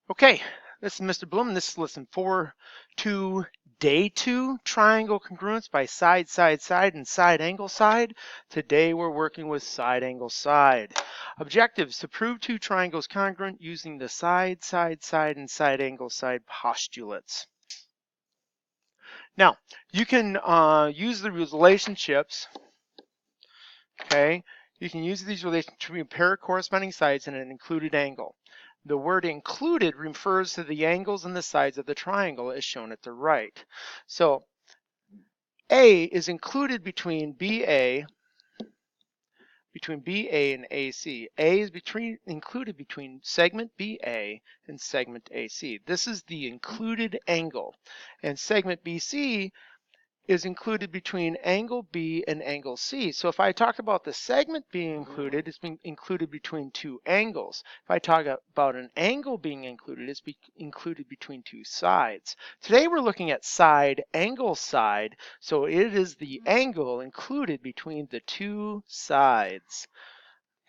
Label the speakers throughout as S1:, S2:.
S1: Okay, this is Mr. Bloom, and this is lesson 4-2, day 2, triangle congruence by side, side, side, and side angle side. Today we're working with side angle side. Objectives: to prove two triangles congruent using the side, side, side, and side angle side postulates. Now, you can use the relationships, okay? You can use these relationships to compare corresponding sides in an included angle. The word included refers to the angles and the sides of the triangle as shown at the right. So A is included between BA and AC. A is included between segment BA and segment AC. This is the included angle. And segment BC is included between angle B and angle C. So if I talk about the segment being included, it's being included between two angles. If I talk about an angle being included, it's included between two sides. Today we're looking at side angle side, so it is the angle included between the two sides.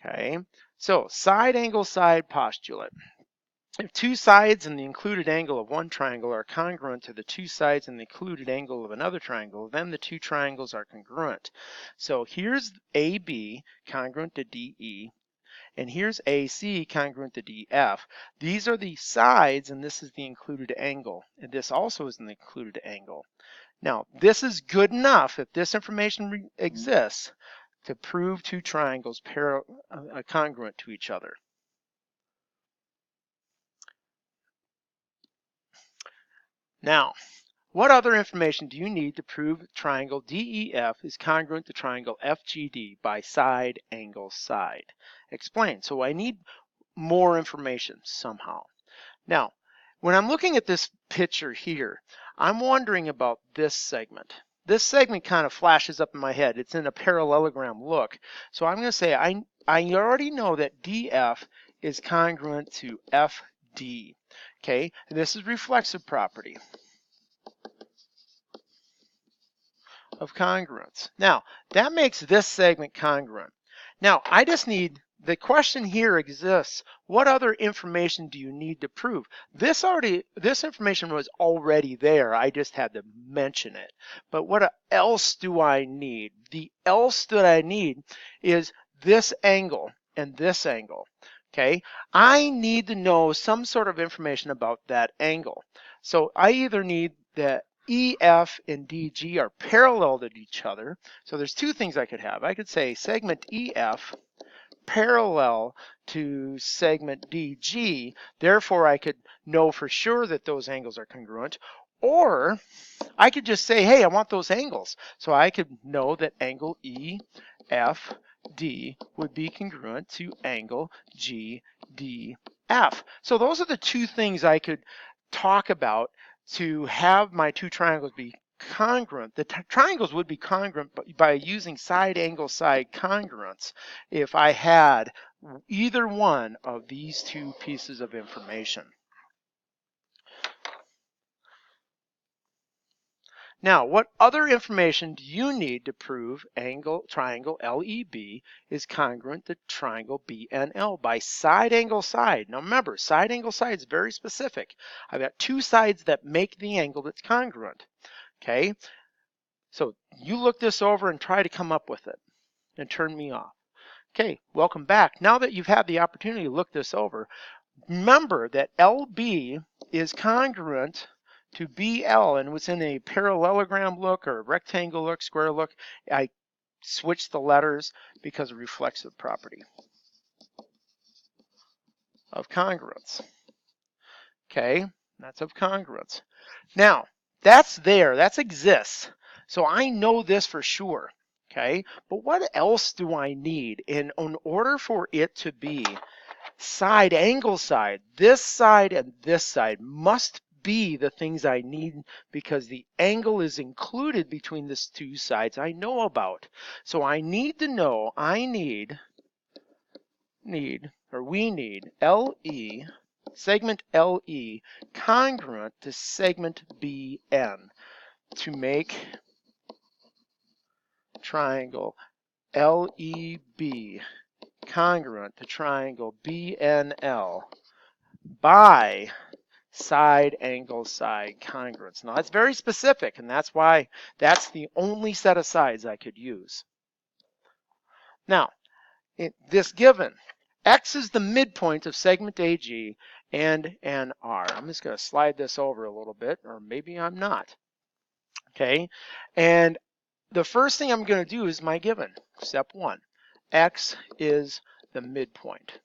S1: Okay, so side angle side postulate. If two sides in the included angle of one triangle are congruent to the two sides in the included angle of another triangle, then the two triangles are congruent. So here's AB congruent to DE, and here's AC congruent to DF. These are the sides, and this is the included angle, and this also is an included angle. Now, this is good enough if this information exists to prove two triangles congruent to each other. Now, what other information do you need to prove triangle DEF is congruent to triangle FGD by side angle side? Explain. So I need more information somehow. Now, when I'm looking at this picture here, I'm wondering about this segment. This segment kind of flashes up in my head. It's in a parallelogram look. So I'm going to say I already know that DF is congruent to FD. Okay, and this is reflexive property of congruence. Now, that makes this segment congruent. Now, I just need, the question here exists, what other information do you need to prove? This information was already there, I just had to mention it. But what else do I need? The else that I need is this angle and this angle. Okay, I need to know some sort of information about that angle. So I either need that EF and DG are parallel to each other. So there's two things I could have. I could say segment EF parallel to segment DG. Therefore, I could know for sure that those angles are congruent. Or I could just say, hey, I want those angles. So I could know that angle EFD would be congruent to angle GDF. So those are the two things I could talk about to have my two triangles be congruent. The triangles would be congruent by using side angle side congruence if I had either one of these two pieces of information. Now, what other information do you need to prove triangle LEB is congruent to triangle BNL by side angle side? Now remember, side angle side is very specific. I've got two sides that make the angle that's congruent. Okay, so you look this over and try to come up with it and turn me off. Okay, welcome back. Now that you've had the opportunity to look this over, remember that LB is congruent to BL, and was in a parallelogram look or a rectangle look, square look. I switched the letters because of reflexive property of congruence. Okay, that's of congruence. Now, that's there, that exists. So I know this for sure. Okay, but what else do I need in order for it to be side angle side? This side and this side must be the things I need because the angle is included between these two sides I know about. So I need to know, we need LE, segment LE congruent to segment BN to make triangle LEB congruent to triangle BNL by side angle side congruence. Now that's very specific, and that's why that's the only set of sides I could use. Now, this given, X is the midpoint of segment AG and NR. I'm just going to slide this over a little bit, or maybe I'm not. Okay, and the first thing I'm going to do is my given, step 1. X is the midpoint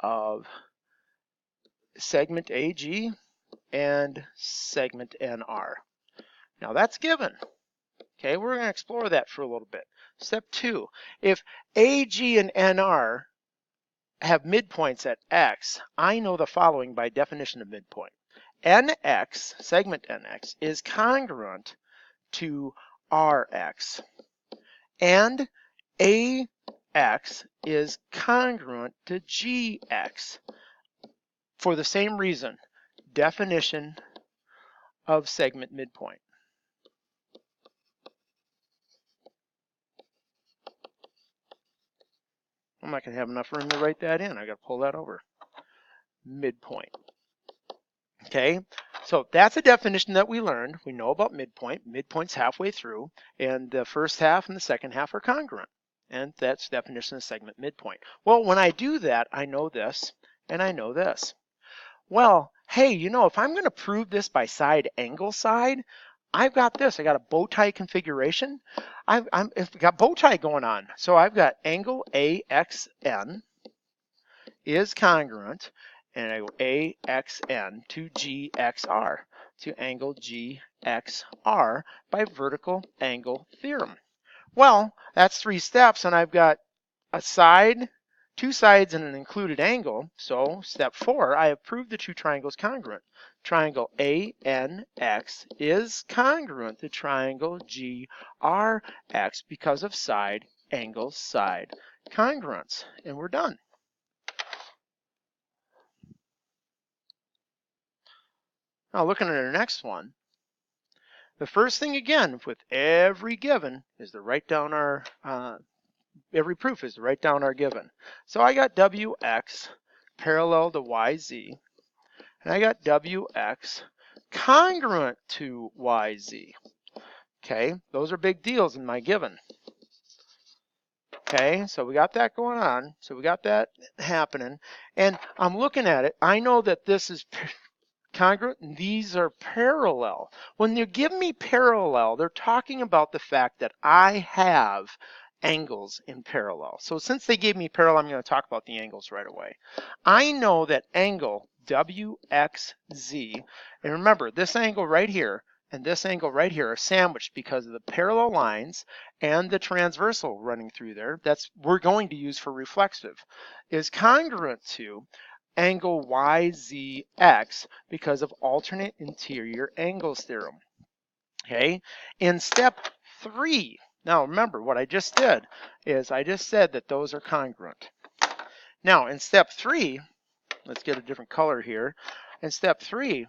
S1: of segment AG and segment NR. Now that's given. Okay, we're going to explore that for a little bit. Step 2, if AG and NR have midpoints at X, I know the following by definition of midpoint. NX, segment NX, is congruent to RX, and AX is congruent to GX for the same reason, definition of segment midpoint. I'm not going to have enough room to write that in. I got to pull that over. Midpoint. Okay, so that's a definition that we learned. We know about midpoint. Midpoint's halfway through, and the first half and the second half are congruent. And that's definition of segment midpoint. Well, when I do that, I know this, and I know this. Well, hey, you know, if I'm going to prove this by side angle side, I've got this. I got a bow tie configuration. I've got bow tie going on. So I've got angle AXN is congruent, and I go AXN to GXR, to angle GXR by vertical angle theorem. Well, that's 3 steps, and I've got a side, 2 sides, and an included angle. So step 4, I have proved the 2 triangles congruent. Triangle ANX is congruent to triangle GRX because of side angle side congruence, and we're done. Now looking at our next one, the first thing again with every given is to write down our, every proof is to write down our given. So I got WX parallel to YZ, and I got WX congruent to YZ. Okay, those are big deals in my given. Okay, so we got that going on. So we got that happening, and I'm looking at it. I know that this is congruent, and these are parallel. When they're giving me parallel, they're talking about the fact that I have angles in parallel. So since they gave me parallel, I'm going to talk about the angles right away. I know that angle WXZ, and remember, this angle right here and this angle right here are sandwiched because of the parallel lines and the transversal running through there. That's we're going to use for reflexive, is congruent to angle YZX because of alternate interior angles theorem. Okay, in step 3, now remember what I just did is I just said that those are congruent. Now in step 3, let's get a different color here. In step 3,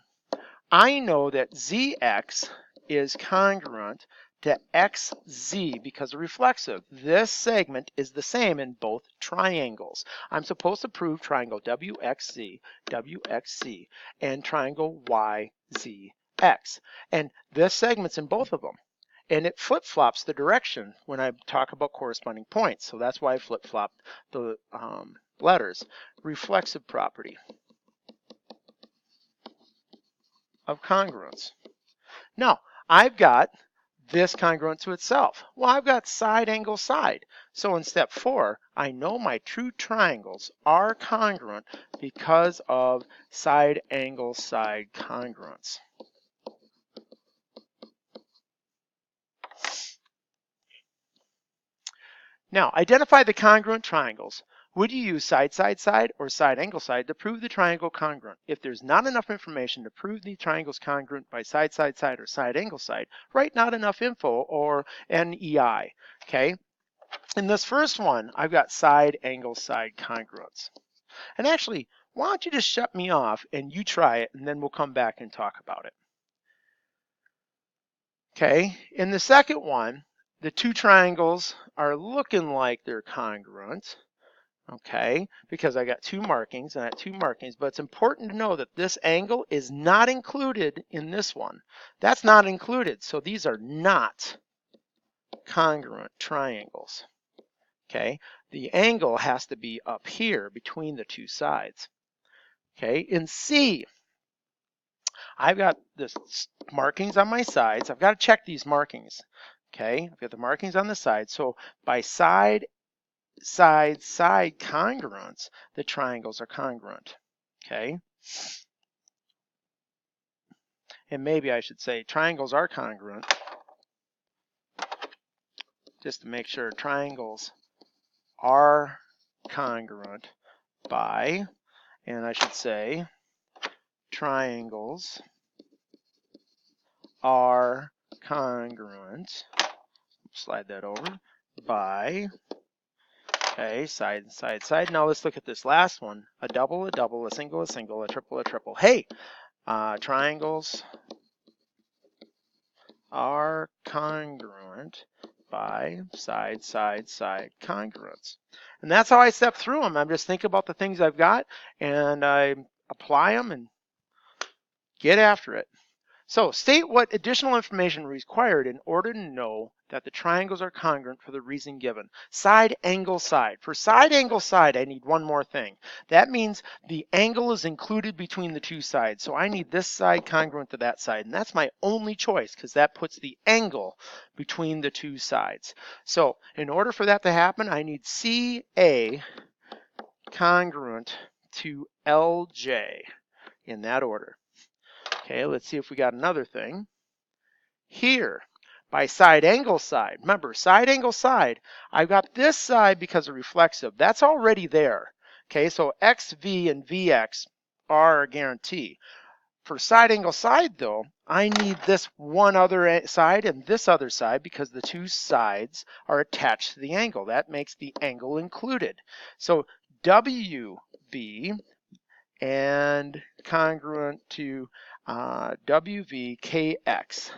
S1: I know that ZX is congruent to XZ because of reflexive. This segment is the same in both triangles. I'm supposed to prove triangle WXZ, WXC, and triangle YZX. And this segment's in both of them. And it flip-flops the direction when I talk about corresponding points. So that's why I flip-flopped the letters. Reflexive property of congruence. Now, I've got this congruent to itself. Well, I've got side angle side. So in step 4, I know my true triangles are congruent because of side angle side congruence. Now, identify the congruent triangles. Would you use side, side, side, or side angle side to prove the triangle congruent? If there's not enough information to prove the triangles congruent by side, side, side, or side angle side, write not enough info or NEI, okay? In this first one, I've got side angle side congruence. And actually, why don't you just shut me off and you try it, and then we'll come back and talk about it. Okay, in the second one, the 2 triangles are looking like they're congruent. okay, because I got two markings and I have two markings, but it's important to know that this angle is not included in this one. That's not included, so these are not congruent triangles, okay? The angle has to be up here between the two sides, okay? In C, I've got the markings on my sides. I've got to check these markings, okay? I've got the markings on the side, so by side congruence, the triangles are congruent, okay? And maybe I should say triangles are congruent, just to make sure. Triangles are congruent by, and I should say triangles are congruent, slide that over, by, okay, side and side, side. Now let's look at this last one. A double, a single, a triple, a triple. Hey, triangles are congruent by side, side, side congruence. And that's how I step through them. I'm just thinking about the things I've got and I apply them and get after it. So state what additional information required in order to know that the triangles are congruent for the reason given. Side, angle, side. For side, angle, side, I need one more thing. That means the angle is included between the two sides. So I need this side congruent to that side. And that's my only choice because that puts the angle between the two sides. So in order for that to happen, I need CA congruent to LJ in that order. Okay, let's see if we got another thing. Here, by side, angle, side. Remember, side, angle, side. I've got this side because of reflexive. That's already there. Okay, so XV and VX are a guarantee. For side, angle, side, though, I need this one other side and this other side because the two sides are attached to the angle. That makes the angle included. So WB and congruent to WVKX.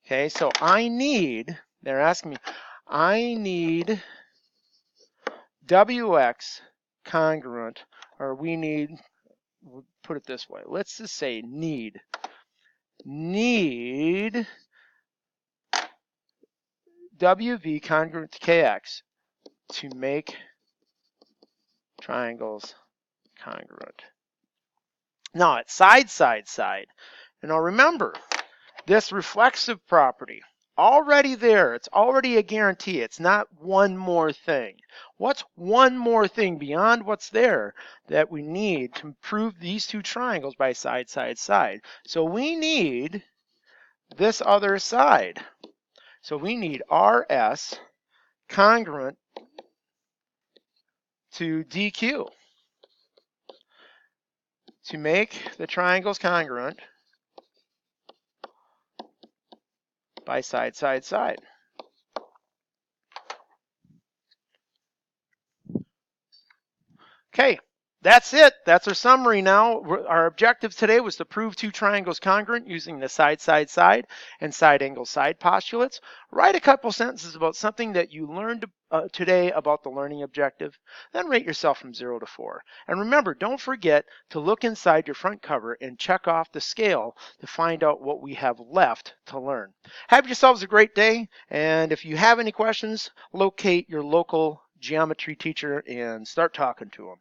S1: Okay, so I need, they're asking me, I need WX congruent, or we need, we'll put it this way, let's just say need WV congruent to KX to make triangles congruent. Now it's side, side, side. And now remember, this reflexive property, already there, it's already a guarantee. It's not one more thing. What's one more thing beyond what's there that we need to prove these two triangles by side, side, side? So we need this other side. So we need RS congruent to DQ to make the triangles congruent by side, side, side. Okay, that's it. That's our summary now. Our objective today was to prove two triangles congruent using the side, side, side and side, angle, side postulates. Write a couple sentences about something that you learned today about the learning objective. Then rate yourself from 0 to 4. And remember, don't forget to look inside your front cover and check off the scale to find out what we have left to learn. Have yourselves a great day. And if you have any questions, locate your local geometry teacher and start talking to them.